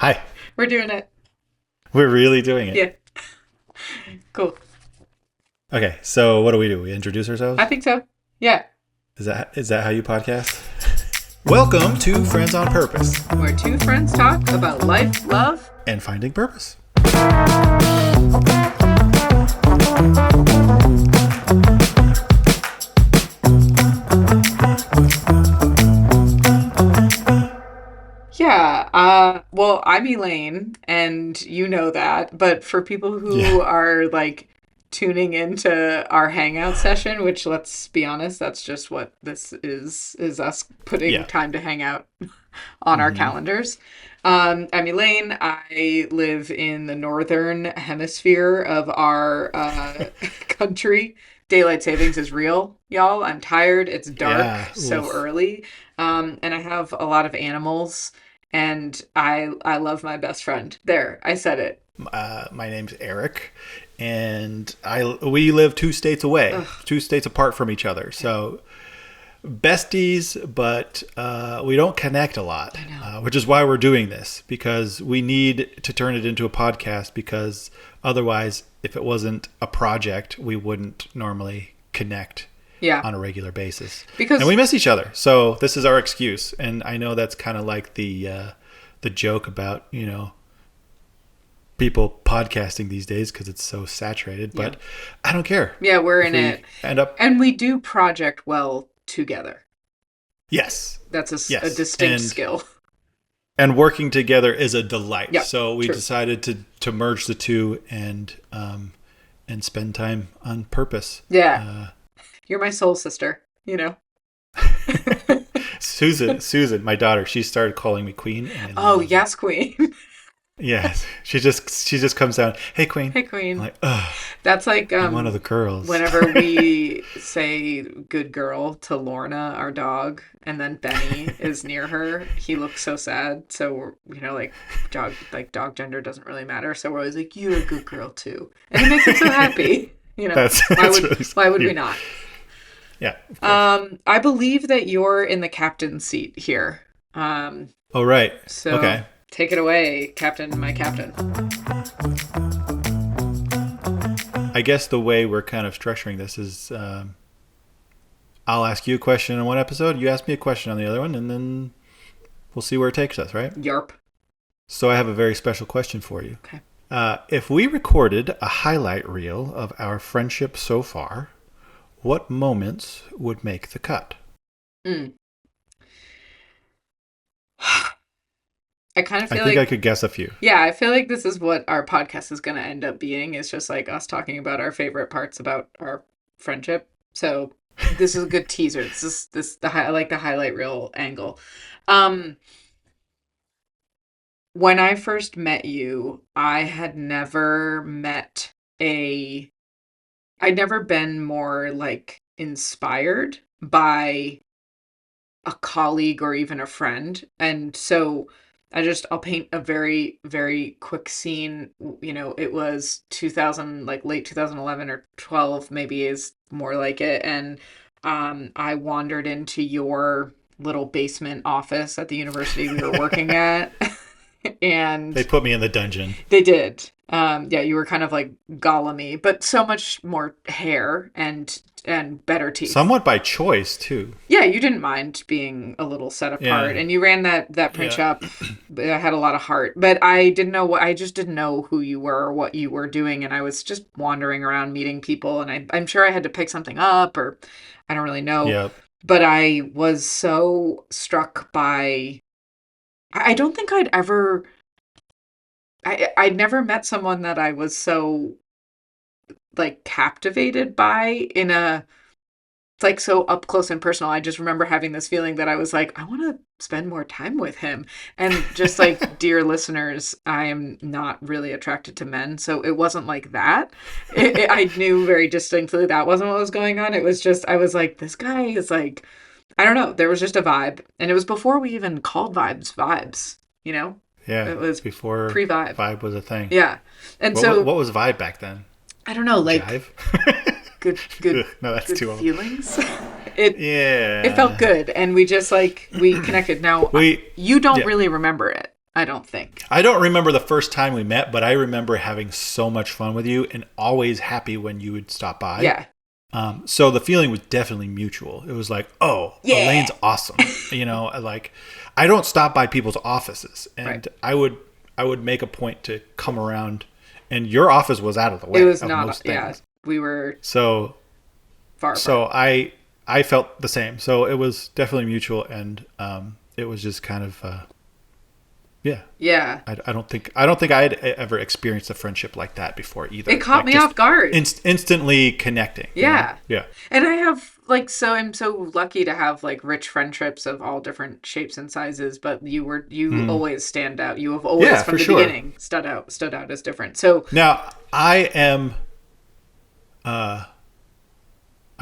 Hi. We're doing it. We're really doing it. Yeah. Cool. Okay, so what do? We introduce I ourselves? think so. Yeah. Is that how you podcast? Welcome to Friends on Purpose Where two friends talk about life, love. and finding purpose. Yeah. Well, I'm Elaine, and you know that. But for people who Yeah. are like tuning into our hangout session, which let's be honest, that's just what this is us putting Yeah. time to hang out on our hmm calendars. I'm Elaine. I live in the northern hemisphere of our country. Daylight savings is real, y'all. I'm tired. It's dark Yeah. so Oof. early. And I have a lot of animals, and I love my best friend. There, I said it. My name's Eric, and we live 2 states away, Ugh, 2 states apart from each other. yeah, So besties, but we don't connect a lot, I know. which is why we're doing this, because we need to turn it into a podcast, because otherwise, if it wasn't a project, we wouldn't normally connect Yeah, on a regular basis. And because we miss each other. So this is our excuse. And I know that's kind of like the joke about, people podcasting these days because it's so saturated, yeah, but I don't care yeah, we're if in we it, end up. and we do project well together. Yes. That's a Yes. distinct skill. And working together is a delight. Yep, So we true. decided to merge the two and spend time on purpose. Yeah, Uh, you're my soul sister, you know? Susan, my daughter, she started calling me Queen, and I Oh, love it. yes, Queen. Yes, she just comes down. Hey, Queen. Hey, I'm Queen. like, ugh, That's like I'm one of the girls. whenever we say good girl to Lorna, our dog, and then Benny is near her, he looks so sad. So like dog gender doesn't really matter. So we're always like, you're a good girl too. And it makes him so happy. Why That's would really why would we cute. not? Yeah, of course. I believe that you're in the captain's seat here. Oh, right. So Okay. take it away, Captain, my captain. I guess the way we're kind of structuring this is, I'll ask you a question in one episode, you ask me a question on the other one, and then we'll see where it takes us, right? Yarp. So I have a very special question for you. Okay. If we recorded a highlight reel of our friendship so far, what moments would make the cut? Mm. I kind of I feel think I like, could guess a few. yeah, I feel like this is what our podcast is going to end up being. It's just like us talking about our favorite parts about our friendship. So this is a good teaser. I like the highlight reel angle. Um, when I first met you, a, I'd never been more like inspired by a colleague or even a friend. And so I'll paint a very, very quick scene. It was 2000, like late 2011 or 12, maybe is more like it. And I wandered into your little basement office at the university we were working at. They And put me in the dungeon. they did. Yeah, you were kind of like Gollum-y, but so much more hair and better teeth. Somewhat by choice, too. Yeah, you didn't mind being a little set apart, Yeah. and you ran that print Yeah. shop. I had a lot of heart, but I just didn't know who you were or what you were doing, and I was just wandering around meeting people, and I'm sure I had to pick something up, or I don't really know, Yeah. but I was so struck by. I don't think I'd never met someone that I was so like captivated by in a it's like so up close and personal. I just remember having this feeling that I was like, I want to spend more time with him. And just like, dear listeners, I am not really attracted to men. So it wasn't like that. I knew very distinctly that wasn't what was going on. It was just, I was like, this guy is like, I don't know. There was just a vibe. And it was before we even called vibes, you know? Yeah. It was Before pre-vibe. Vibe was a thing. Yeah. And What was, so, what was Vibe back then? I don't know, like Jive? good, No, that's good too old. feelings. It felt Yeah. good, and we just like we connected. Now We, you don't yeah. really remember it, I don't think. I don't remember the first time we met, but I remember having so much fun with you and always happy when you would stop by. Yeah. So the feeling was definitely mutual. It was like, oh, Yeah. Elaine's awesome. Like I don't stop by people's offices, Right. and I would make a point to come around, and your office was out of the It way was of not, most yeah, things. we were So far apart. so I felt the same. So it was definitely mutual, and it was just kind of yeah. Yeah. I don't think I had ever experienced a friendship like that before It either. caught Like me just off guard. instantly connecting. Yeah. Yeah. And I have like I'm so lucky to have like rich friendships of all different shapes and sizes, but you Mm. always stand out. You have always Yeah, from for the sure. beginning stood out as different. So Now uh, I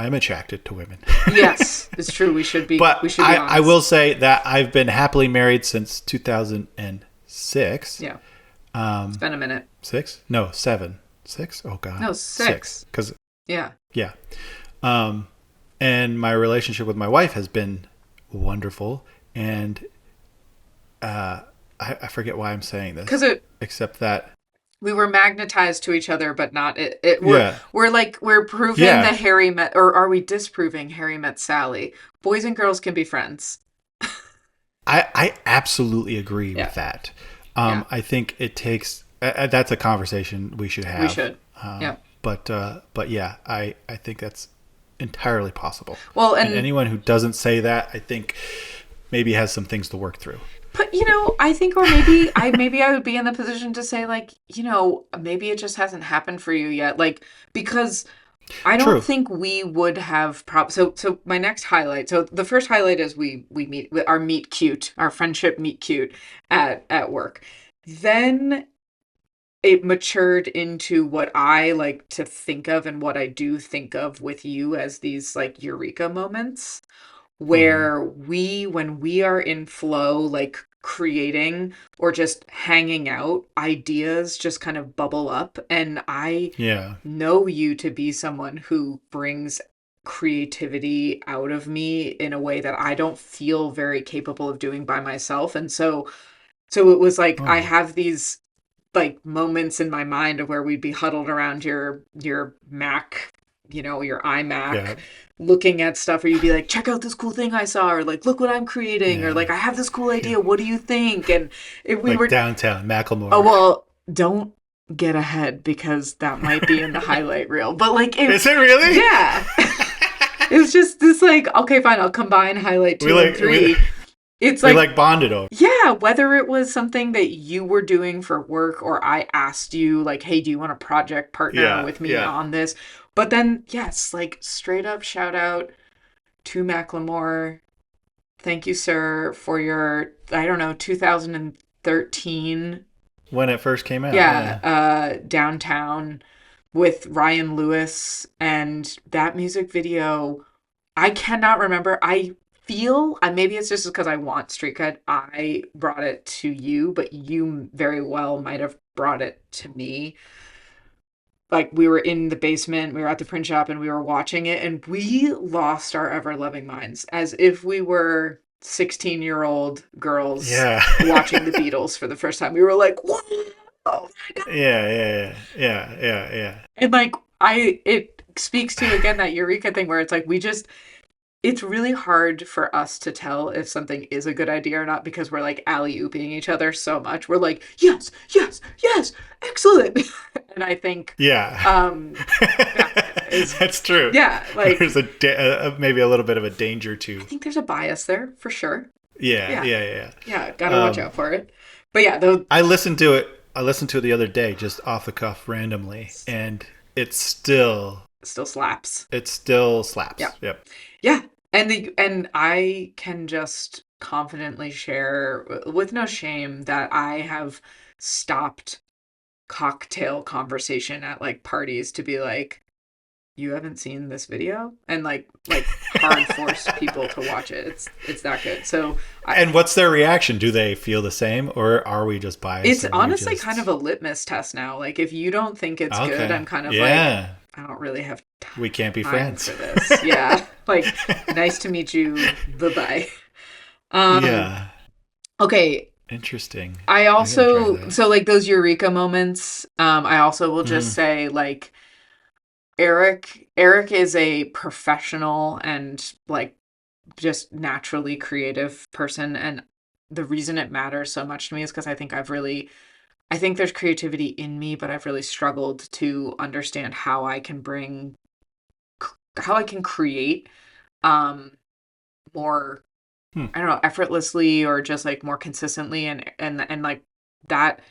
am attracted to women, yes, it's true. We but should be I honest. will say that I've been happily married since 2006. Yeah. It's Um, been a minute. Six? No, seven. Six? Oh God, No, six. 6. Because Yeah. yeah, um, and my relationship with my wife has been wonderful, and I forget why I'm saying Cuz this, it except that we were magnetized to each other, but not it. yeah, We're proving yeah, that Harry met, or are we disproving Harry met Sally? Boys and girls can be friends. I absolutely agree Yeah, with that. yeah, I think it takes that's a conversation we should we have. should. Yeah. But yeah, I think that's entirely possible. Well, And and anyone who doesn't say that, I think maybe has some things to work through. but I think, or maybe I would be in the position to say like, maybe it just hasn't happened for you yet, like because I don't True. think we would have so my next highlight. So the first highlight is we meet with our meet cute, our friendship meet cute at work. Then it matured into what I like to think of and what I do think of with you as these like eureka moments Hmm. where when we are in flow, like creating or just hanging out, ideas just kind of bubble up. And I Yeah. know you to be someone who brings creativity out of me in a way that I don't feel very capable of doing by myself. And so it was like I Oh, have these like moments in my mind of where we'd be huddled around your Mac, your iMac, yeah. looking at stuff, or you'd be like, check out this cool thing I saw, or like, look what I'm creating, or Yeah. like, I have this cool Yeah. idea. What do you think? And if we Like were, downtown, oh, Macklemore. well, don't get ahead because that might be in the highlight reel. But like, Is it really? yeah, it was just this like, okay, fine, I'll combine highlight we 2 and like we 3. It's we like, like bonded over. yeah, whether it was something that you were doing for work or I asked you, like, hey, do you want a project partner Yeah. with me Yeah. on this? But then, yes, like, straight up shout out to Macklemore. Thank you, sir, for your, I don't know, 2013, When it first came out. yeah, Yeah. Downtown with Ryan Lewis. And that music video, I cannot remember. I feel, maybe it's just because I want street cred. I brought it to you, but you very well might have brought it to me. Like we were in the basement, we were at the print shop, and we were watching it, and we lost our ever loving minds as if we were 16-year-old girls Yeah. watching the Beatles for the first time. We were like, "Whoa!" Yeah. Yeah. Yeah. Yeah. Yeah. And like it speaks to again that eureka thing where it's like it's really hard for us to tell if something is a good idea or not because we're like alley-ooping each other so much. We're like, yes, yes, yes, excellent. And I think, Yeah. yeah, is That's true. yeah, like There's maybe a little bit of a danger I to. think there's a bias there for sure. Yeah. Yeah, Yeah. Yeah. yeah, gotta watch Um, out for it. But yeah, though, I listened to it. I listened to it the other day, just off the cuff, randomly, and still slaps. it still Yeah, slaps. Yep. yeah, and I can just confidently share with no shame that I have stopped cocktail conversation at like parties to be like, you haven't seen this video, and like hard force people to watch it. It's that good. So And what's their reaction? Do they feel the same, or are we just biased it's and we honestly kind of just a litmus test now. Like if you don't think it's good, okay? I'm kind of like, Yeah, I don't really have we can't be time friends. for this. Yeah, like nice to meet you. Bye bye. Um. Yeah. Okay. Interesting. I I gotta try also, that. so like those eureka moments, I also will just Mm, say like Eric is a professional and like just naturally creative person, and the reason it matters so much to me is because I think there's creativity in me, but I've really struggled to understand how I can create um more, hmm. I don't know, effortlessly or just like more consistently, and like that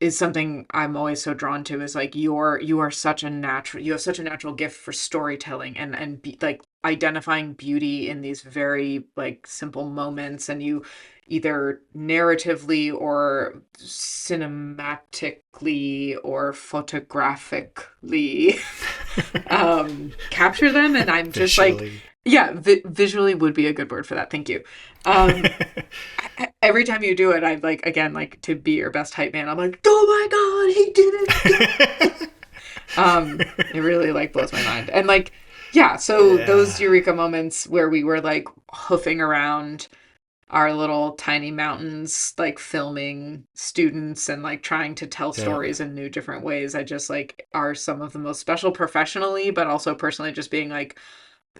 is something I'm always so drawn to, is like you are such a natural, you have such a natural gift for storytelling like identifying beauty in these very like simple moments, and you either narratively or cinematically or photographically capture them, and I'm just like, Visually. yeah, visually would be a good word for that. Thank you. Um every time you do it, I like, again, like to be your best hype man. I'm like, oh my god, he did it again. It really like blows my mind. And like, yeah, so those Yeah. eureka moments where we were like hoofing around our little tiny mountains, like filming students and like trying to tell Yeah. stories in new different ways, I just like are some of the most special professionally, but also personally, just being like,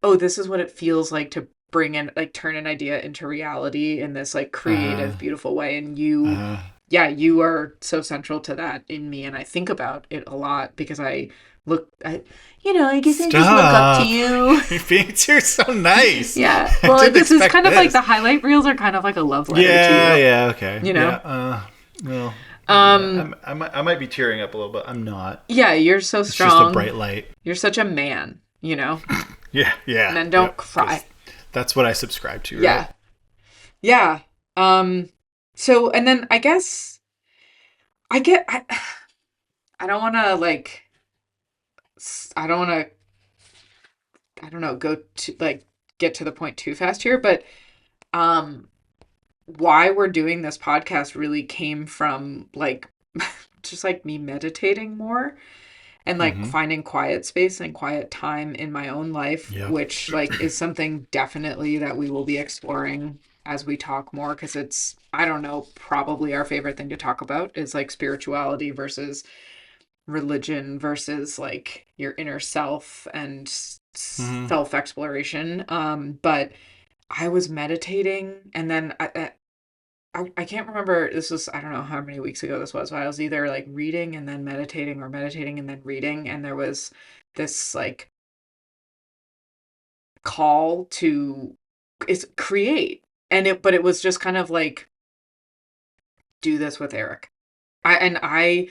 oh, this is what it feels like to bring in, like, turn an idea into reality in this like Uh-huh. creative, beautiful way. And you, Uh-huh. yeah, you are so central to that in me. And I think about it a lot because I guess I just look up to Stop. you. You're so nice. Yeah. I Well, didn't this is expect kind of like this. the highlight reels are kind of like a love letter to Yeah, you, yeah, okay. you Yeah, know? well, yeah. Um, I might be tearing up a little bit. I'm not. yeah, you're so It's just a strong. bright light. You're such a man, you know? Yeah, yeah, Men don't yep. cry. Because that's what I subscribe to, right? Yeah. Yeah. Um, so, and then I guess I get I don't want to like I don't want to, I don't know, go to like get to the point too fast here, but um why we're doing this podcast really came from like just like me meditating more and like Mm-hmm. finding quiet space and quiet time in my own life, Yep. which like is something definitely that we will be exploring as we talk more, because it's, I don't know, probably our favorite thing to talk about is like spirituality versus religion versus like your inner self and Mm-hmm. self exploration. But I was meditating, and then I can't remember, this was, I don't know how many weeks ago this was, but I was either like reading and then meditating or meditating and then reading, and there was this like call to is create, but it was just kind of like, do this with Eric. I I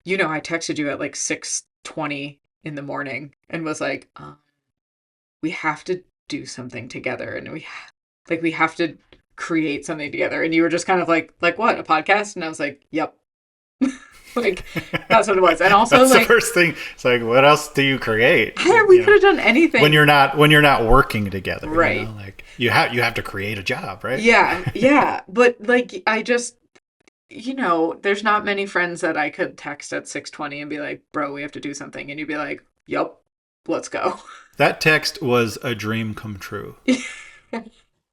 texted you at like 6:20 in the morning and was like, we have to do something together, and we have to create something together. And you were just kind of like what, a podcast? And I was like, yep. Like, that's what it was. And also That's the like, first thing. It's like, what else do you create? we could have done anything. When you're not working together, Right. like you have to create a job, right? Yeah, yeah. But like, I just, there's not many friends that I could text at 6:20 and be like, bro, we have to do something. And you'd be like, yup, let's go. That text was a dream come true.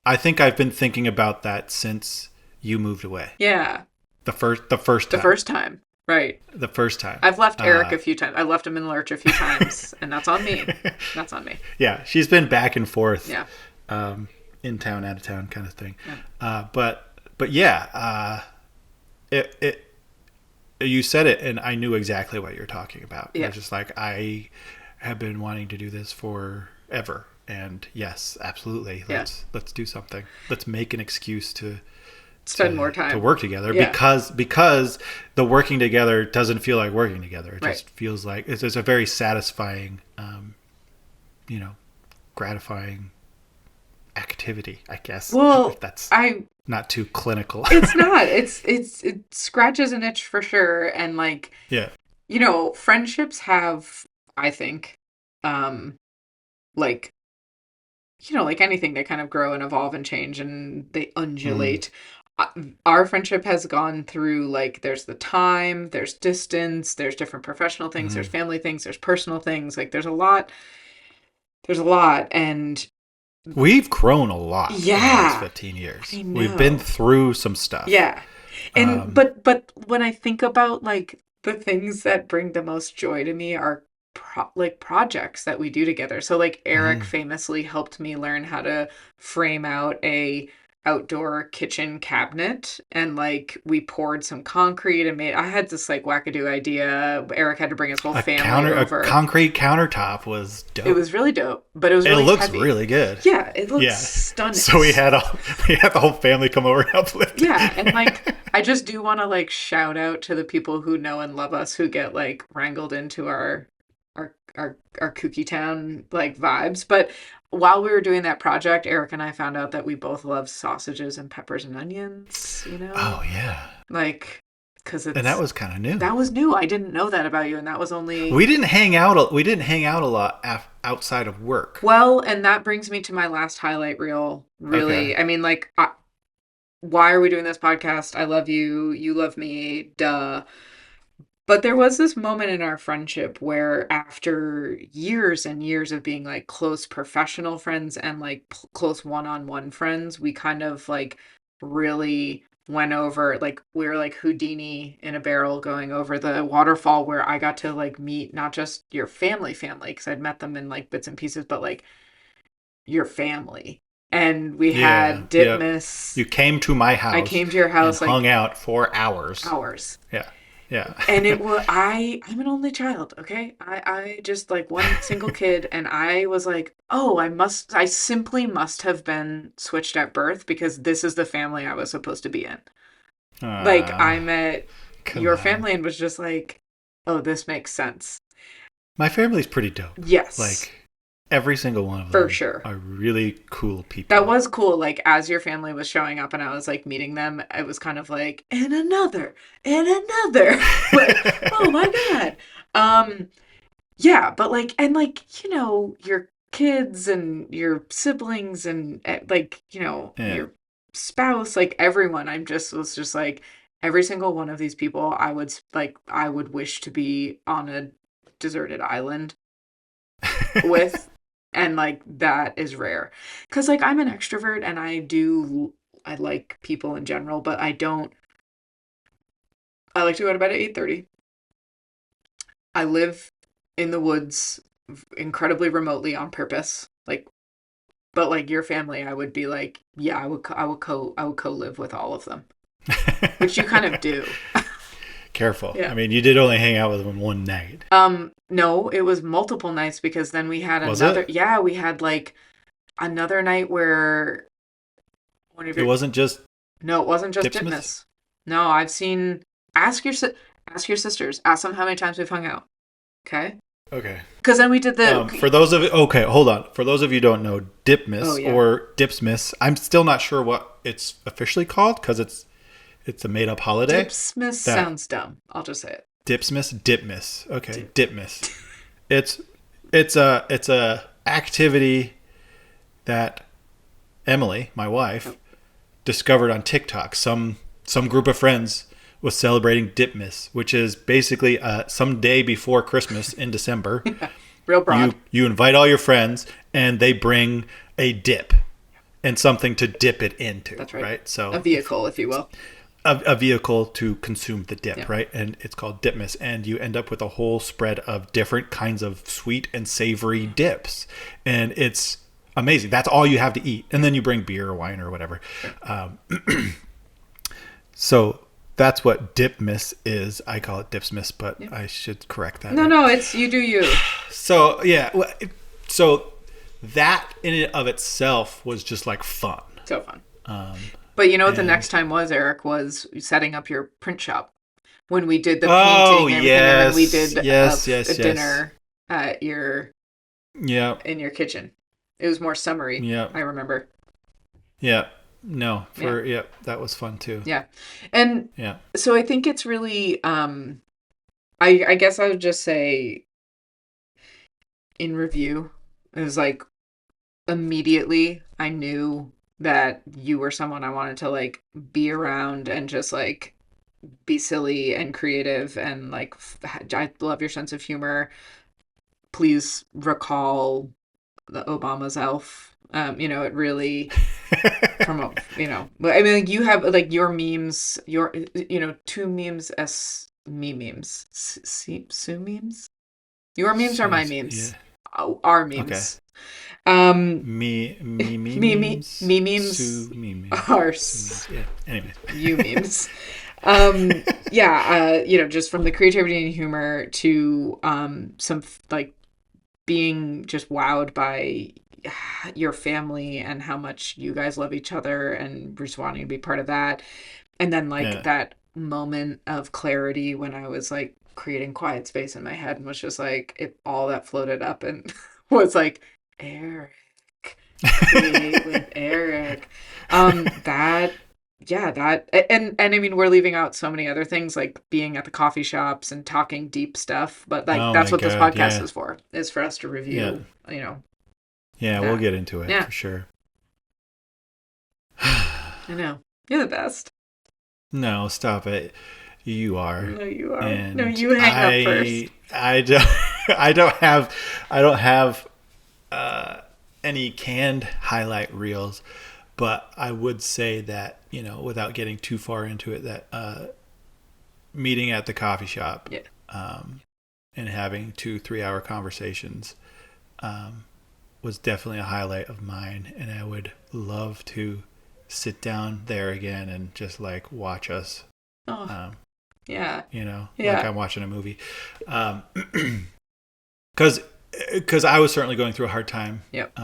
I think I've been thinking about that since you moved away. Yeah. The first The time. first time. Right. The first time. I've left Eric a few times. I left him in the lurch a few times, and that's on me. That's on me. Yeah, she's been back and forth, Yeah. in town, out of town, kind of thing. Yeah. But yeah, it you said it, and I knew exactly what you're talking about. You're Yeah. just like, I have been wanting to do this forever, and yes, absolutely, Yeah. let's do something. Let's make an excuse Spend more to time. work together, Yeah. because the working together doesn't feel like working together. It Right. just feels like it's a very satisfying, gratifying activity, I guess. Well, If that's I not too clinical. it's not. It scratches an itch for sure. And like, Yeah. friendships have, I think, um, like, like anything, they kind of grow and evolve and change and they Mm. undulate. Uh, Our friendship has gone through like, there's the time, there's distance, there's different professional things, there's Mm. family things, there's personal things. Like, there's a lot. And We've grown a lot in the last Yeah, 15 years. I We've been know. through some stuff. Yeah. And but when I think about like the things that bring the most joy to me are like projects that we do together. So like Eric Mhm. famously helped me learn how to frame out a outdoor kitchen cabinet, and like we poured some concrete and made I had this like wackadoo idea. Eric had to bring his whole family A over. concrete countertop was It dope. was really dope, but it was It really looks heavy. really good. Yeah, it looks Yeah. stunning. So we had the whole family come over and help lift Yeah, and it. like I just do want to like shout out to the people who know and love us who get like wrangled into our kooky town like vibes. But while we were doing that project, Eric and I found out that we both love sausages and peppers and onions, Oh yeah. like because And that it's was kind of new. that was new. I didn't know that about you, and that was only We didn't hang out a lot outside of work. well, and that brings me to my last highlight reel. Okay. Really, I mean, like, why are we doing this podcast? I love you. You love me. Duh. But there was this moment in our friendship where, after years and years of being like close professional friends and like close one on one friends, we kind of like really went over, like, we were like Houdini in a barrel going over the waterfall where I got to like meet not just your family, because I'd met them in like bits and pieces, but like your family. And we Yeah. had Yep. Dipmas. You came to my I house came to your and house hung like out for hours. hours. Yeah. Yeah. And it was I'm an only child, okay? I just like one single kid, and I was like, "Oh, I simply must have been switched at birth because this is the family I was supposed to be in." Like I Ah, met come your on. family and was just like, "Oh, this makes sense." My family's pretty dope. Yes, Like every single one of for them sure. are really cool That people. was cool. Like as your family was showing up and I was like meeting them, it was kind of like, and another. Like, oh my God. Um, yeah, but like, and like, your kids and your siblings and like, Yeah. your spouse, like everyone, was just like, every single one of these people I would wish to be on a deserted island with, and like that is rare because like I'm an extrovert and I like people in general, but I like to go to bed at 8:30. I live in the woods incredibly remotely on purpose, like, but like your family, I would be like, yeah, I would co-live with all of them, which you kind of do. Careful. Yeah. I mean, you did only hang out with them one night. No, it was multiple nights because then we had Was it? yeah, we had like another night where one of It your wasn't just no, it wasn't just Dipsmiths? Ditmas. No, I've seen. Ask your ask your sisters. Ask them how many times we've hung out. Okay. Okay. Because then we did For the. those of okay, hold on. For those of you who don't know, Oh Dipmiss yeah, or Dipsmiths, I'm still not sure what it's officially called because it's a made up holiday. Dipsmith That sounds dumb. I'll just say it. Dipmiss. Okay, Dip. Dipmiss. It's it's a activity that Emily, my Oh, wife, discovered on TikTok. Some group of friends was celebrating Dipmas, which is basically some day before Christmas in December. real broad. You invite all your friends, and they bring a dip and something to dip it into, That's right. right? A So if vehicle, if you will. a vehicle to consume the dip, Yeah. right? And it's called Dipmas, and you end up with a whole spread of different kinds of sweet and savory dips, and it's amazing. That's all you have to eat, and then you bring beer or wine or whatever. Sure. So that's what Dipmas is. I call it Dipsmas, but Yeah. I should correct that. No, Right? no, it's you do you. So yeah, so that in and of itself was just like fun. So fun. Um, But you know what the and next time was, Eric, was setting up your print shop when we did the oh painting and everything, and then we yes, did yes, a yes, yes. dinner at your Yep, in your kitchen. It was more summery, yep, I remember. yep. No, Yeah. for yep, that was fun too. Yeah. And Yeah. so I think it's really I guess I would just say, in review, it was like immediately I knew that you were someone I wanted to like be around and just like be silly and creative, and like I love your sense of humor. Please recall the Obama's elf It really from a, I mean, like, you have like your memes, two memes as me memes, Sue memes. Your memes are my Yeah. memes. Our Okay. memes. Um, Me memes. me memes Sue are Sue memes. Yeah. Anyways. you memes. Yeah, just from the creativity and humor to some like being just wowed by your family and how much you guys love each other and just wanting to be part of that. And then like Yeah. that moment of clarity when I was like creating quiet space in my head and was just like it all that floated up and was like Eric, create with Eric. That yeah, that and I mean we're leaving out so many other things like being at the coffee shops and talking deep stuff, but like Oh that's my what this god. podcast Yeah. is for. Is for us to Yeah. review, Yeah. We'll that. get into it Yeah, for sure. I know. You're the best. No, stop it. You are. No, you are. No, And you hang up first. I don't I don't have I don't have uh any canned highlight reels, but I would say that, without getting too far into it, that meeting at the coffee shop, Yeah. um and having 2 3 hour conversations, um was definitely a highlight of mine, and I would love to sit down there again and just like watch us, Oh, um, yeah. like Yeah. I'm watching a movie, um, because I was certainly going through a hard time, Yep.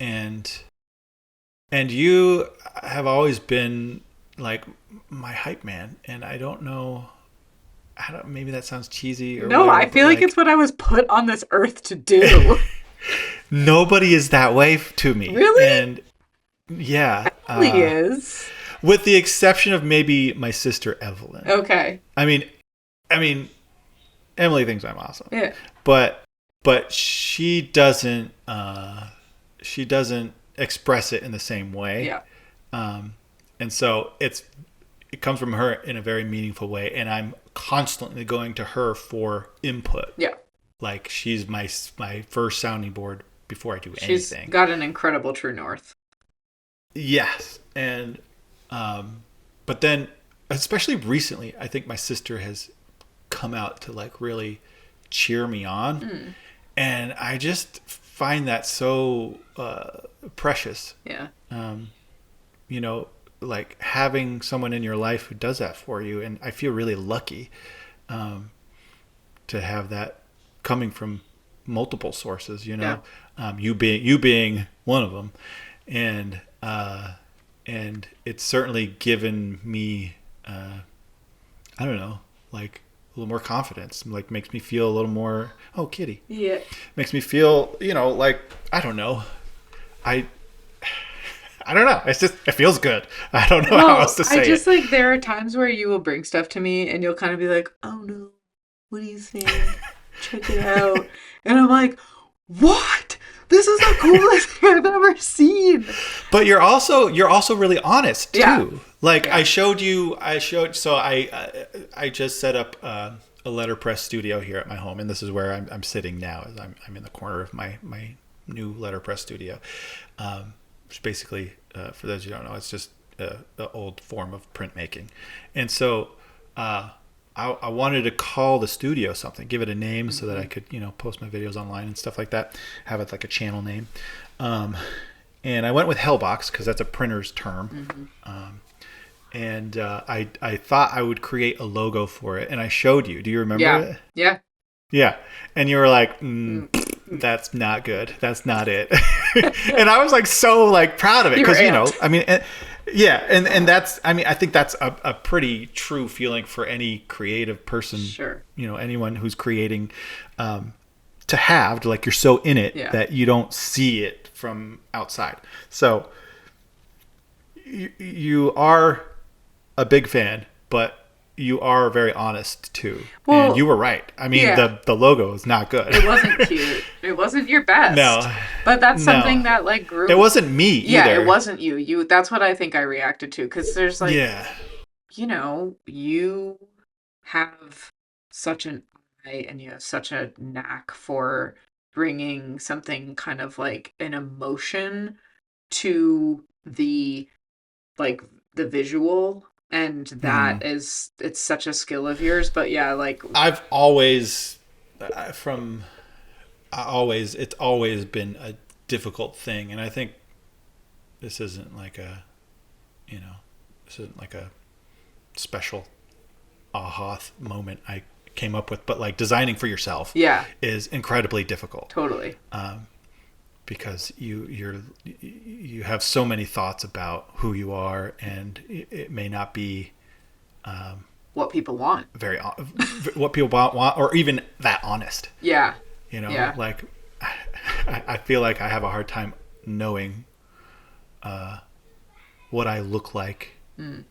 and you have always been like my hype man, and I don't know. I don't. Maybe that sounds cheesy or No, whatever, I but feel like it's like what I was put on this earth to do. nobody is that way to me, Really? and yeah. Really is. With the exception of maybe my sister Evelyn. Okay. I mean, I mean, Emily thinks I'm awesome, Yeah. but she doesn't express it in the same way, Yeah. um, and so it comes from her in a very meaningful way, and I'm constantly going to her for input. Yeah. Like she's my first sounding board before I do She's anything. got an incredible true north. Yes, and but then especially recently, I think my sister has come out to like really cheer me on, Mm. and I just find that so precious. Yeah. Um, you know, like having someone in your life who does that for you, and I feel really lucky um, to have that coming from multiple sources. Yeah. You being one of them, and it's certainly given me I don't know, like a little more confidence. Like makes me feel a little more. Oh, kitty. Yeah. Makes me feel, like I don't know. I I don't know. It's just it feels good. I don't know how else Well, to I say just it. like there are times where you will bring stuff to me and you'll kind of be like, "Oh no, what do you think? Check it out." And I'm like, "What? This is the coolest thing I've ever seen." But you're also really honest Yeah. too. Like Yeah. I showed so I just set up a letterpress studio here at my home, and this is where I'm sitting now. As I'm in the corner of my new letterpress studio, which basically, for those who don't know, it's just the old form of printmaking, and so. I wanted to call the studio something, give it a name so that I could, post my videos online and stuff like that, have it like a channel name. Um, and I went with Hellbox because that's a printer's term. Mm-hmm. And I thought I would create a logo for it, and I showed you. Do you remember Yeah. it? Yeah. Yeah. And you were like, Mm. that's not good. That's not it. And I was like so like proud of it You were because amped. I mean, yeah, and that's I think that's a pretty true feeling for any creative person. Sure. Anyone who's creating, to have like you're so in it Yeah. that you don't see it from outside. So you are a big fan, but you are very honest too. And you Well, were right. I mean, yeah. the logo is not good. It wasn't cute. It wasn't your best. No, But that's no, something that like grew. it wasn't me Yeah, it either. wasn't you. That's what I think I reacted to cuz there's like, Yeah, you have such an eye and you have such a knack for bringing something kind of like an emotion to the like the visual, and Hmm. that is, it's such a skill of yours. But yeah, like I've always, from always, it's always been a difficult thing, and I think this isn't like a, you know, this isn't like a special aha moment I came up with, but like designing for yourself yeah, is incredibly difficult, totally. because you have so many thoughts about who you are, and it may not be What people want. very what people want, or even that honest. Yeah. You know, Yeah. like I feel like I have a hard time knowing what I look like Mm.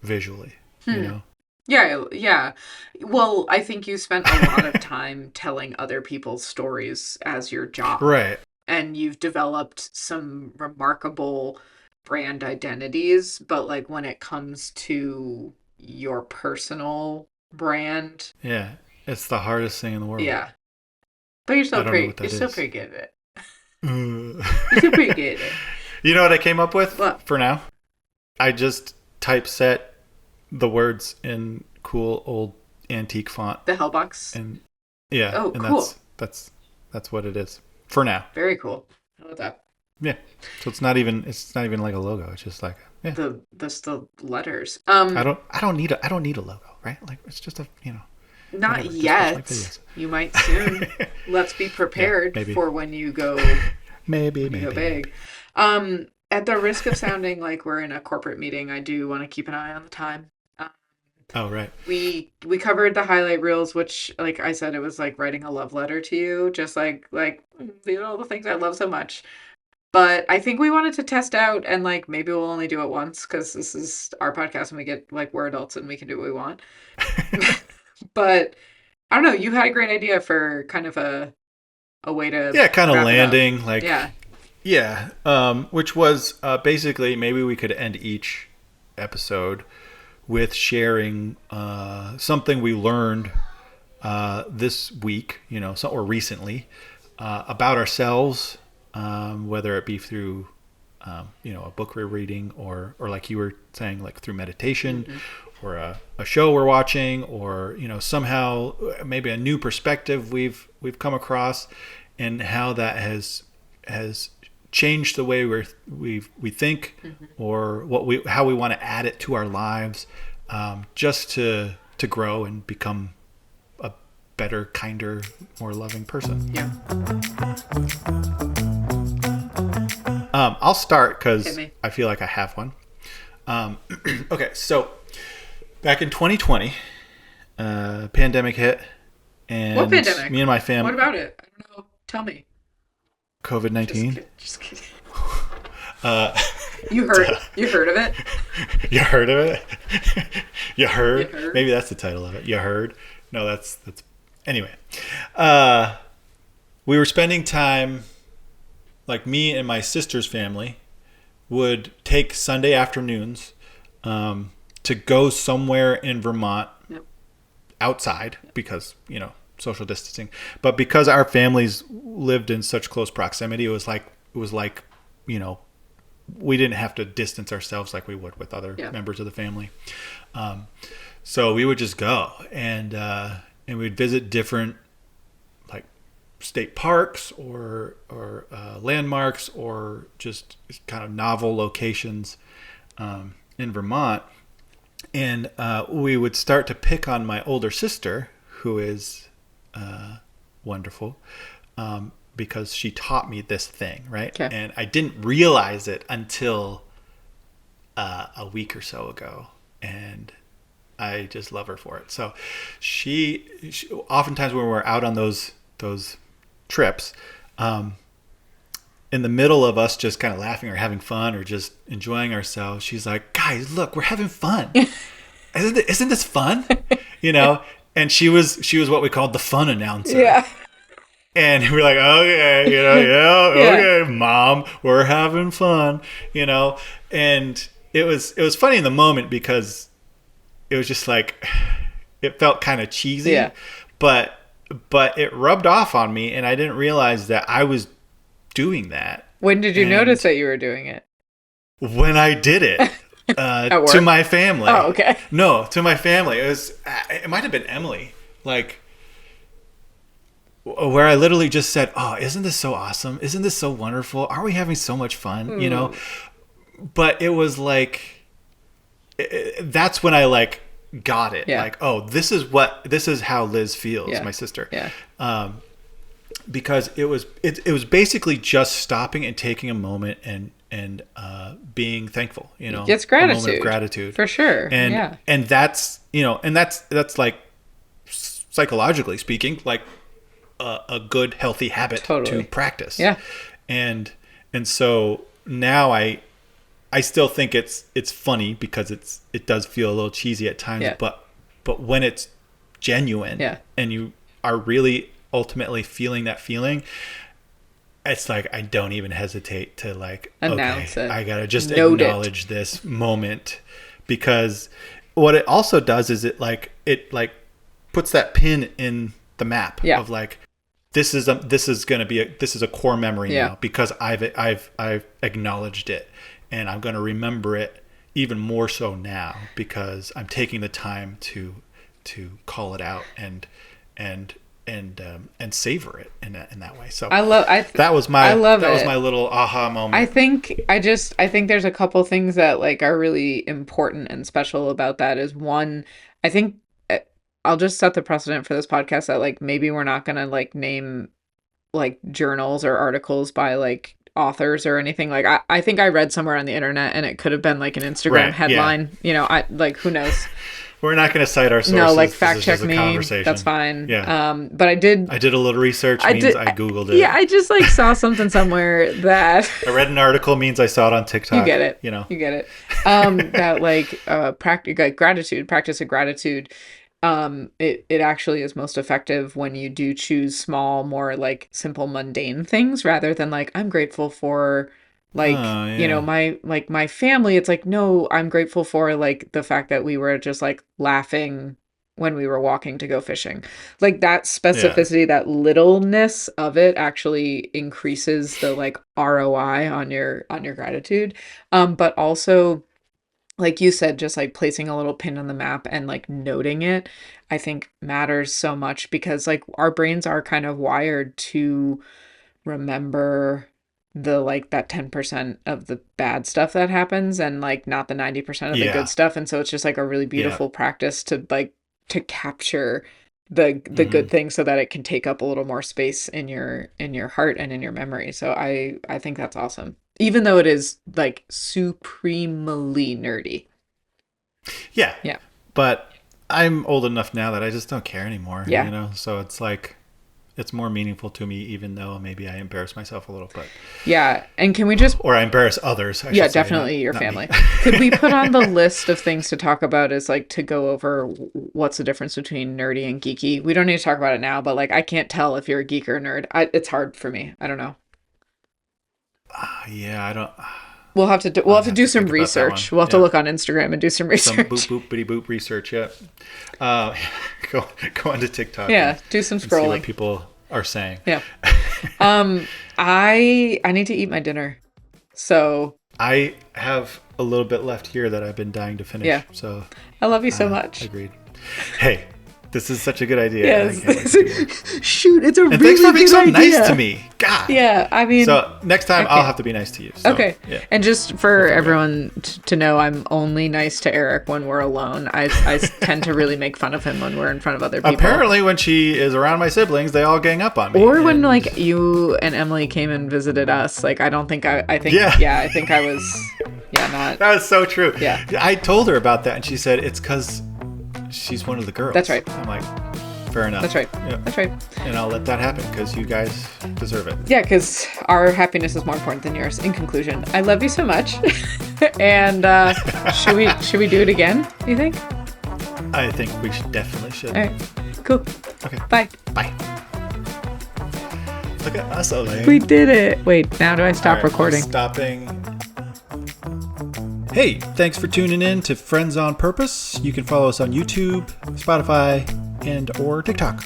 visually. You Hmm. know, Yeah, yeah. Well, I think you spent a lot of time telling other people's stories as your job, right? and you've developed some remarkable brand identities, but like when it comes to your personal brand, Yeah, it's the hardest thing in the world. yeah. But I don't know what you're that still is. pretty good at it. Uh, You're still pretty good at it. you know what I came up with Well, for now? I just typeset the words in cool old antique font, the Hellbox. and yeah, Oh, and cool. that's what it is for now. Very cool. I love that. Yeah, so it's not even like a logo. It's just like, yeah. The letters. I don't need a logo, right? Like it's just a, Not whatever. Just watch my yet. videos. You might soon. Let's be Yeah, prepared maybe. for Maybe, when you go maybe, big. maybe. At the risk of sounding like we're in a corporate meeting, I do want to keep an eye on the time. Um, Oh, right. we covered the highlight reels, which, like I said, it was like writing a love letter to you, just like the things I love so much. But I think we wanted to test out, and like maybe we'll only do it once because this is our podcast and we get like we're adults and we can do what we want. But I don't know. You had a great idea for kind of a way to Yeah, kind of wrap it up. landing, like, Yeah. yeah, which was basically maybe we could end each episode with sharing something we learned this week, or recently, about ourselves, whether it be through, a book we're reading, or like you were saying, like through meditation, Hmm. or a show we're watching, or somehow maybe a new perspective we've come across, and how that has changed the way we think, Hmm. or how we want to add it to our lives, just to grow and become a better, kinder, more loving person. Yeah. I'll start Hit because me. I feel like I have one. Um, okay, so back in 2020, pandemic hit, What and pandemic? me and my What family, about it? I don't know. Tell me. COVID Just 19. kidding. Just kidding. Uh, You heard of it? you heard of it? You You heard? heard? Maybe that's the title of it. You heard? No, that's anyway. Uh, we were spending time, like me and my sister's family would take Sunday afternoons, to go somewhere in Vermont Yep. outside, because social distancing, but because our families lived in such close proximity, it was like you know we didn't have to distance ourselves like we would with other Yeah. members of the family. So we would just go, and we'd visit different, like, state parks, or landmarks, or just kind of novel locations, in Vermont. And we would start to pick on my older sister, who is wonderful, because she taught me this thing, right? Okay. And I didn't realize it until a week or so ago, and I just love her for it. So she oftentimes when we're out on those trips, in the middle of us just kind of laughing or having fun or just enjoying ourselves, she's like, "Guys, look, we're having fun. Isn't this fun?" You know. And she was what we called the fun announcer. Yeah. And we're like, okay, yeah, Yeah. okay, Mom, we're having fun. And it was funny in the moment, because it was just like, it felt kind of cheesy, Yeah. but but it rubbed off on me, and I didn't realize that I was doing that. When did you And notice that you were doing it? when I did it At work? to my family. Oh, okay. No, to my family. It might have been Emily, like, where I literally just said, "Oh, isn't this so awesome? Isn't this so wonderful? Aren't we having so much fun?" You know. But it was like, that's when I like got it. Yeah. Like, oh, this is how Liz feels, Yeah. my sister. Yeah. Because it was basically just stopping and taking a moment and being thankful, you know. It's a moment of gratitude. gratitude For sure. and yeah. and that's, you know, and that's like, psychologically speaking, like a good healthy habit Totally. to practice. Yeah. And so now I still think it's funny because it does feel a little cheesy at times, Yeah. but when it's genuine, Yeah. and you are really ultimately feeling that feeling, it's like I don't even hesitate to like, Announce okay, it. I gotta just Note it. acknowledge this moment, because what it also does is it puts that pin in the map Yeah. of like, this is a core memory Yeah. now, because I've acknowledged it, and I'm going to remember it even more so now because I'm taking the time to call it out and savor it in that way. So that was my little aha moment. I think there's a couple things that like are really important and special about that. Is one, I think I'll just set the precedent for this podcast that like maybe we're not gonna like name like journals or articles by like authors or anything. Like I think I read somewhere on the internet, and it could have been like an Instagram Right, headline. Yeah. You know, I like, who knows. We're not going to cite our sources. No, like This fact is check just a me. conversation. That's fine. Yeah. But I did a little research. I Googled it. Yeah, I just like saw something somewhere that I read an article means I saw it on TikTok. You get it. You know. You get it. That like practice of gratitude. It actually is most effective when you do choose small, more like simple, mundane things rather than like, I'm grateful for like, you know, my family. It's like, no, I'm grateful for like the fact that we were just like laughing when we were walking to go fishing. Like that specificity, that littleness of it actually increases the like ROI on your gratitude. But also, like you said, just like placing a little pin on the map and like noting it, I think matters so much, because like our brains are kind of wired to remember the like that 10% of the bad stuff that happens and like not the 90% of the good stuff. And so it's just like a really beautiful practice to like to capture the good things so that it can take up a little more space in your heart and in your memory. So I think that's awesome, even though it is like supremely nerdy. Yeah. Yeah. But I'm old enough now that I just don't care anymore. Yeah. You know, so it's like, it's more meaningful to me, even though maybe I embarrass myself a little bit. Yeah. And can we just... Or I embarrass others. Yeah, definitely your family. Could we put on the list of things to talk about as like to go over what's the difference between nerdy and geeky? We don't need to talk about it now, but like I can't tell if you're a geek or a nerd. It's hard for me. I don't know. Yeah, I don't... We'll have to do some research. We'll have to look on Instagram and do some research. Some boop research, yeah. Go onto TikTok. Yeah, do some scrolling. See what people are saying. Yeah. I need to eat my dinner. So I have a little bit left here that I've been dying to finish. Yeah. So I love you so much. Agreed. Hey, this is such a good idea. Yes. Shoot, it's a and really thanks for being so idea. nice to me. God. Yeah, I mean. So next time I'll have to be nice to you. So, okay. Yeah. And just for everyone to know, I'm only nice to Eric when we're alone. I tend to really make fun of him when we're in front of other people. Apparently, when she is around my siblings, they all gang up on me. Or when like you and Emily came and visited us. Like I think I was not. That was so true. Yeah. I told her about that, and she said it's because she's one of the girls. That's right. I'm like, fair enough. That's right. Yeah. That's right. And I'll let that happen because you guys deserve it. Yeah, because our happiness is more important than yours. In conclusion, I love you so much. And should we do it again, you think? I think we definitely should. All right. Cool. Okay. Bye. Bye. Look at us, Elaine. We did it. Wait, now do I stop recording? Stopping. Hey, thanks for tuning in to Friends on Purpose. You can follow us on YouTube, Spotify, and or TikTok.